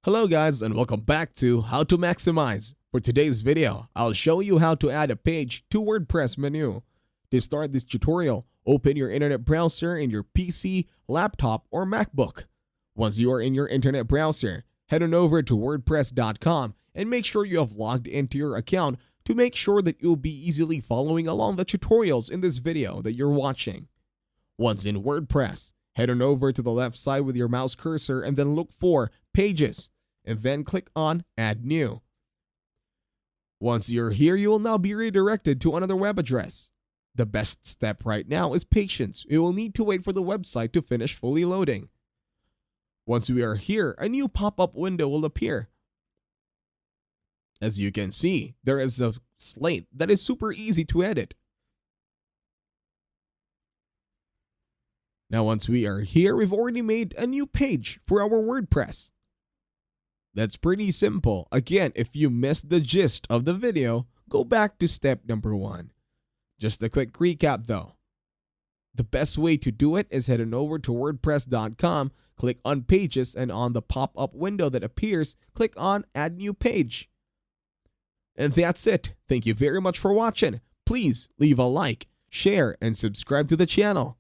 Hello guys and welcome back to How to Maximize. For today's video, I'll show you how to add a page to WordPress menu. To start this tutorial, open your internet browser in your PC, laptop, or MacBook. Once you are in your internet browser, head on over to WordPress.com and make sure you have logged into your account to make sure that you'll be easily following along the tutorials in this video that you're watching. Once in WordPress, head on over to the left side with your mouse cursor and then look for Pages, and then click on Add New. Once you're here, you will now be redirected to another web address. The best step right now is patience. You will need to wait for the website to finish fully loading. Once we are here, a new pop-up window will appear. As you can see, there is a slate that is super easy to edit. Now once we are here, we've already made a new page for our WordPress. That's pretty simple. Again, if you missed the gist of the video, go back to step number 1. Just a quick recap though. The best way to do it is head on over to WordPress.com, click on Pages, and on the pop-up window that appears, click on Add New Page. And that's it. Thank you very much for watching. Please leave a like, share, and subscribe to the channel.